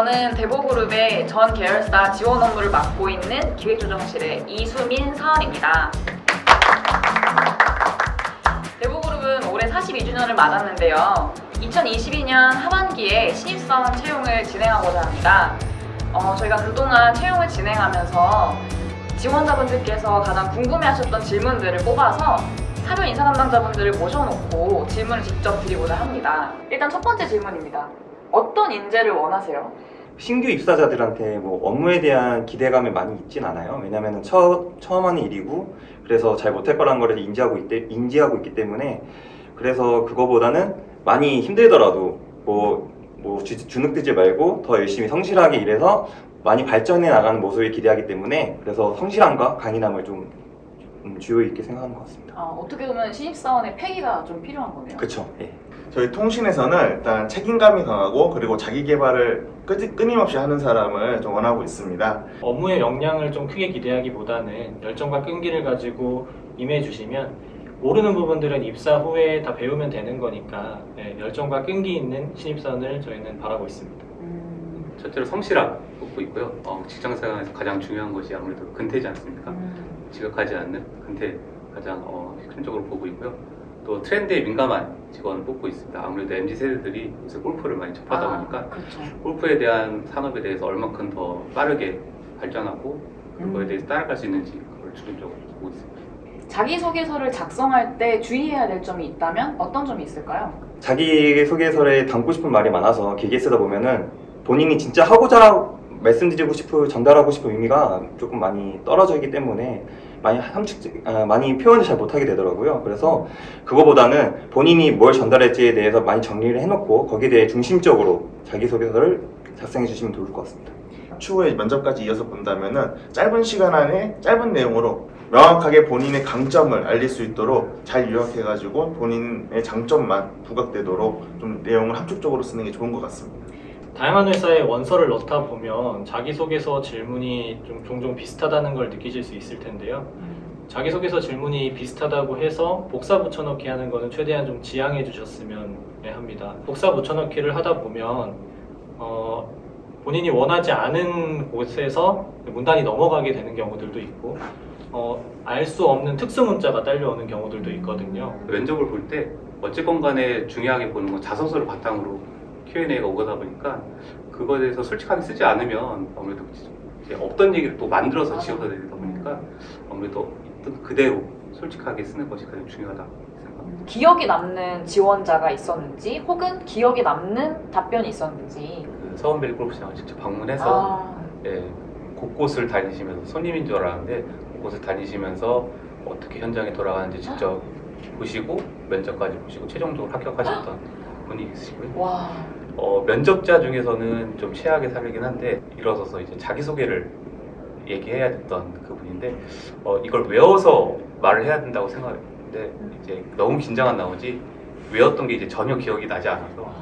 저는 대보그룹의 전 계열사 지원 업무를 맡고 있는 기획조정실의 이수민 사원입니다. 대보그룹은 올해 42주년을 맞았는데요. 2022년 하반기에 신입사원 채용을 진행하고자 합니다. 저희가 그동안 채용을 진행하면서 지원자분들께서 가장 궁금해하셨던 질문들을 뽑아서 사료 인사 담당자분들을 모셔놓고 질문을 직접 드리고자 합니다. 일단 첫 번째 질문입니다. 어떤 인재를 원하세요? 신규 입사자들한테 업무에 대한 기대감이 많이 있진 않아요. 왜냐면 처음 하는 일이고, 그래서 잘 못할 거라는 걸 인지하고 있기 때문에, 그래서 그거보다는 많이 힘들더라도 주눅들지 말고 더 열심히 성실하게 일해서 많이 발전해 나가는 모습을 기대하기 때문에, 그래서 성실함과 강인함을 좀 주요 있게 생각하는 것 같습니다. 어떻게 보면 신입사원의 패기가 좀 필요한 거네요. 그렇죠. 예. 저희 통신에서는 일단 책임감이 강하고 그리고 자기 개발을 끊임없이 하는 사람을 좀 원하고 있습니다. 업무의 역량을 좀 크게 기대하기보다는 열정과 끈기를 가지고 임해 주시면 모르는 부분들은 입사 후에 다 배우면 되는 거니까 열정과 끈기 있는 신입사원을 저희는 바라고 있습니다. 첫째로 성실함 뽑고 있고요. 직장생활에서 가장 중요한 것이 아무래도 근태지 않습니까? 지각하지 않는 근태 가장 핵심적으로 보고 있고요. 또 트렌드에 민감한 직원을 뽑고 있습니다. 아무래도 MZ세대들이 요새 골프를 많이 접하다 보니까 그렇죠. 골프에 대한 산업에 대해서 얼마큼 더 빠르게 발전하고 그거에 대해서 따라갈 수 있는지 그걸 중점적으로 보고 있습니다. 자기소개서를 작성할 때 주의해야 될 점이 있다면 어떤 점이 있을까요? 자기소개서에 담고 싶은 말이 많아서 길게 쓰다 보면은 본인이 진짜 하고자 말씀드리고 싶은, 전달하고 싶은 의미가 조금 많이 떨어져 있기 때문에 많이 표현을 잘 못하게 되더라고요. 그래서 그거보다는 본인이 뭘 전달할지에 대해서 많이 정리를 해놓고 거기에 대해 중심적으로 자기소개서를 작성해 주시면 좋을 것 같습니다. 추후에 면접까지 이어서 본다면은 짧은 시간 안에 짧은 내용으로 명확하게 본인의 강점을 알릴 수 있도록 잘 요약해가지고 본인의 장점만 부각되도록 좀 내용을 함축적으로 쓰는 게 좋은 것 같습니다. 다양한 회사에 원서를 넣다 보면 자기소개서 질문이 좀 종종 비슷하다는 걸 느끼실 수 있을 텐데요. 자기소개서 질문이 비슷하다고 해서 복사 붙여넣기 하는 거는 최대한 좀 지양해 주셨으면 합니다. 복사 붙여넣기를 하다 보면 본인이 원하지 않은 곳에서 문단이 넘어가게 되는 경우들도 있고 알 수 없는 특수 문자가 딸려오는 경우들도 있거든요. 면접을 볼 때 어쨌건 간에 중요하게 보는 건 자소서를 바탕으로 Q&A가 오가다 보니까 그거에 대해서 솔직하게 쓰지 않으면 아무래도 이제 없던 얘기를 또 만들어서 지어서 내다 보니까 아무래도 있던 그대로 솔직하게 쓰는 것이 가장 중요하다 생각합니다. 기억에 남는 지원자가 있었는지 혹은 기억에 남는 답변이 있었는지. 서원밸리 골프장을 직접 방문해서 곳곳을 다니시면서 손님인 줄 알았는데 곳곳을 다니시면서 어떻게 현장에 돌아가는지 직접 보시고 면접까지 보시고 최종적으로 합격하셨던 분이 있으시고요. 와. 면접자 중에서는 좀 최악의 사례긴 한데 일어서서 이제 자기소개를 얘기해야 됐던 그분인데 이걸 외워서 말을 해야 된다고 생각했는데 이제 너무 긴장한 나머지 외웠던 게 이제 전혀 기억이 나지 않아서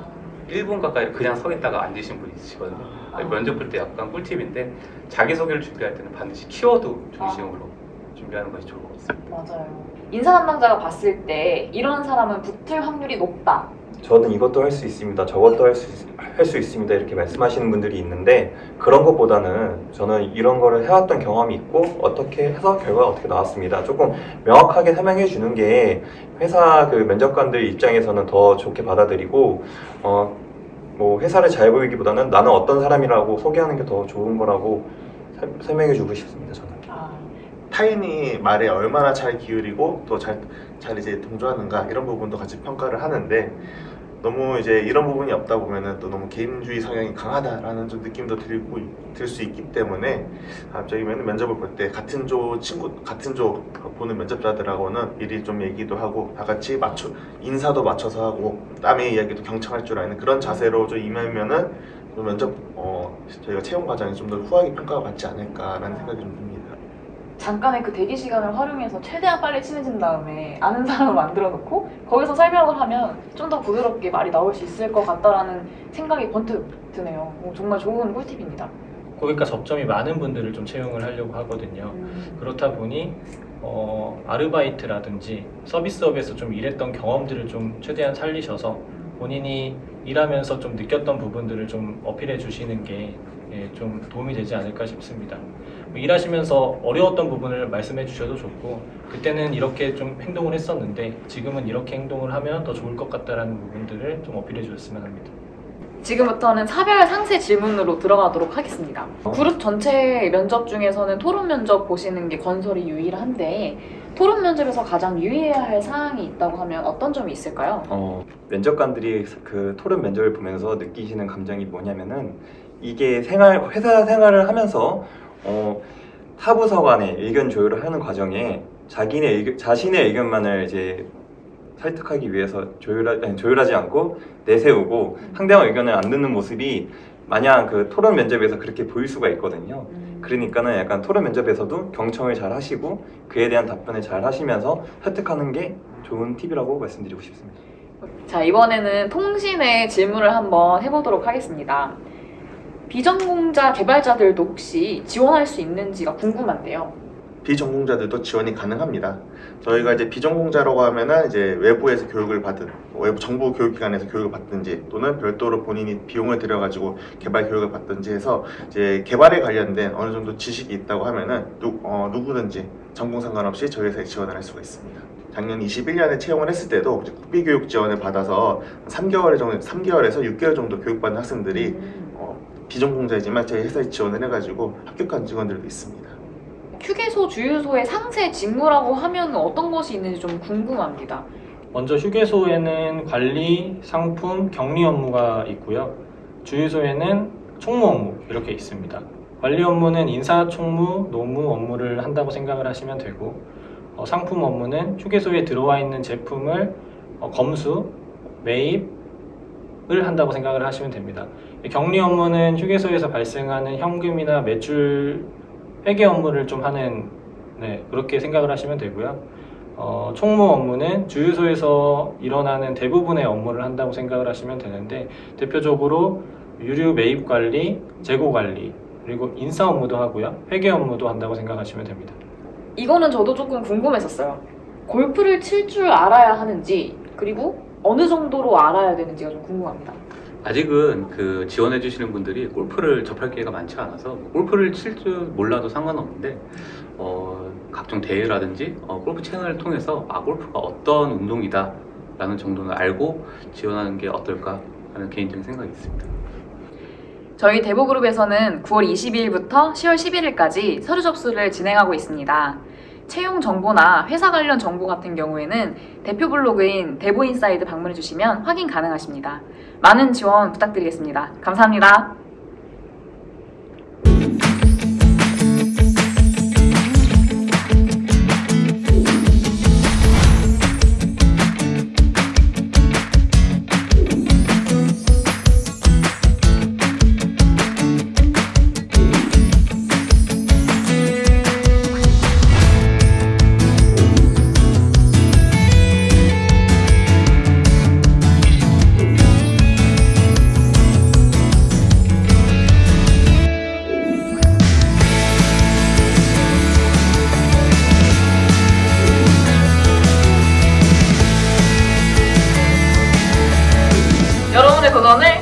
1분 가까이 그냥 서 있다가 앉으신 분이 있으시거든요. 면접 볼 때 약간 꿀팁인데 자기소개를 준비할 때는 반드시 키워드 중심으로 준비하는 것이 좋을 것 같습니다. 맞아요. 인사 담당자가 봤을 때 이런 사람은 붙을 확률이 높다. 저는 이것도 할 수 있습니다, 저것도 할 수 있습니다 이렇게 말씀하시는 분들이 있는데, 그런 것보다는 저는 이런 거를 해왔던 경험이 있고 어떻게 해서 결과가 어떻게 나왔습니다, 조금 명확하게 설명해 주는 게 회사 면접관들 입장에서는 더 좋게 받아들이고 회사를 잘 보이기보다는 나는 어떤 사람이라고 소개하는 게 더 좋은 거라고 설명해 주고 싶습니다. 저는 타인이 말에 얼마나 잘 기울이고 또 잘 이제 동조하는가 이런 부분도 같이 평가를 하는데, 너무 이제 이런 부분이 없다 보면은 또 너무 개인주의 성향이 강하다라는 좀 느낌도 들 수 있기 때문에 갑자기면 면접을 볼 때 같은 조 보는 면접자들하고는 미리 좀 얘기도 하고 다 같이 인사도 맞춰서 하고 남의 이야기도 경청할 줄 아는 그런 자세로 좀 임하면은 면접 저희가 채용 과정이 좀 더 후하게 평가가 받지 않을까라는 생각이 좀 듭니다. 잠깐의 그 대기 시간을 활용해서 최대한 빨리 친해진 다음에 아는 사람을 만들어 놓고 거기서 설명을 하면 좀 더 부드럽게 말이 나올 수 있을 것 같다라는 생각이 번뜩 드네요. 정말 좋은 꿀팁입니다. 고객과 접점이 많은 분들을 좀 채용을 하려고 하거든요. 그렇다 보니 아르바이트라든지 서비스업에서 좀 일했던 경험들을 좀 최대한 살리셔서 본인이 일하면서 좀 느꼈던 부분들을 좀 어필해 주시는 게 좀 도움이 되지 않을까 싶습니다. 일하시면서 어려웠던 부분을 말씀해 주셔도 좋고, 그때는 이렇게 좀 행동을 했었는데 지금은 이렇게 행동을 하면 더 좋을 것 같다라는 부분들을 좀 어필해 주셨으면 합니다. 지금부터는 차별 상세 질문으로 들어가도록 하겠습니다. 그룹 전체 면접 중에서는 토론 면접 보시는 게 건설이 유일한데 토론 면접에서 가장 유의해야 할 사항이 있다고 하면 어떤 점이 있을까요? 면접관들이 그 토론 면접을 보면서 느끼시는 감정이 뭐냐면은 이게 회사 생활을 하면서 타부서 간의 의견 조율을 하는 과정에 자신의 의견만을 이제 설득하기 위해서 조율하지 않고 내세우고 상대방 의견을 안 듣는 모습이 마냥 그 토론 면접에서 그렇게 보일 수가 있거든요. 그러니까는 약간 토론 면접에서도 경청을 잘 하시고 그에 대한 답변을 잘 하시면서 설득하는 게 좋은 팁이라고 말씀드리고 싶습니다. 자, 이번에는 통신의 질문을 한번 해보도록 하겠습니다. 비전공자 개발자들도 혹시 지원할 수 있는지가 궁금한데요. 비전공자들도 지원이 가능합니다. 저희가 이제 비전공자라고 하면은 이제 외부에서 교육을 받은, 외부 정부 교육기관에서 교육을 받든지 또는 별도로 본인이 비용을 들여가지고 개발 교육을 받든지 해서 이제 개발에 관련된 어느 정도 지식이 있다고 하면은 누구든지 전공 상관없이 저희 회사에 지원을 할 수가 있습니다. 작년 21년에 채용을 했을 때도 국비교육 지원을 받아서 3개월에서 6개월 정도 교육받는 학생들이 비전공자이지만 저희 회사에 지원을 해가지고 합격한 직원들도 있습니다. 휴게소, 주유소의 상세 직무라고 하면 어떤 것이 있는지 좀 궁금합니다. 먼저 휴게소에는 관리, 상품, 격리 업무가 있고요. 주유소에는 총무 업무 이렇게 있습니다. 관리 업무는 인사총무, 노무 업무를 한다고 생각을 하시면 되고, 상품 업무는 휴게소에 들어와 있는 제품을 검수, 매입을 한다고 생각을 하시면 됩니다. 격리 업무는 휴게소에서 발생하는 현금이나 매출 회계 업무를 좀 하는, 그렇게 생각을 하시면 되고요. 총무 업무는 주유소에서 일어나는 대부분의 업무를 한다고 생각을 하시면 되는데, 대표적으로 유류 매입 관리, 재고 관리, 그리고 인사 업무도 하고요. 회계 업무도 한다고 생각하시면 됩니다. 이거는 저도 조금 궁금했었어요. 골프를 칠 줄 알아야 하는지, 그리고 어느 정도로 알아야 되는지가 좀 궁금합니다. 아직은 그 지원해 주시는 분들이 골프를 접할 기회가 많지 않아서 골프를 칠 줄 몰라도 상관없는데 각종 대회라든지 골프 채널을 통해서 골프가 어떤 운동이다 라는 정도는 알고 지원하는 게 어떨까 하는 개인적인 생각이 있습니다. 저희 대보그룹에서는 9월 22일부터 10월 11일까지 서류 접수를 진행하고 있습니다. 채용 정보나 회사 관련 정보 같은 경우에는 대표 블로그인 대보인사이드 방문해 주시면 확인 가능하십니다. 많은 지원 부탁드리겠습니다. 감사합니다. 여러분의 도전을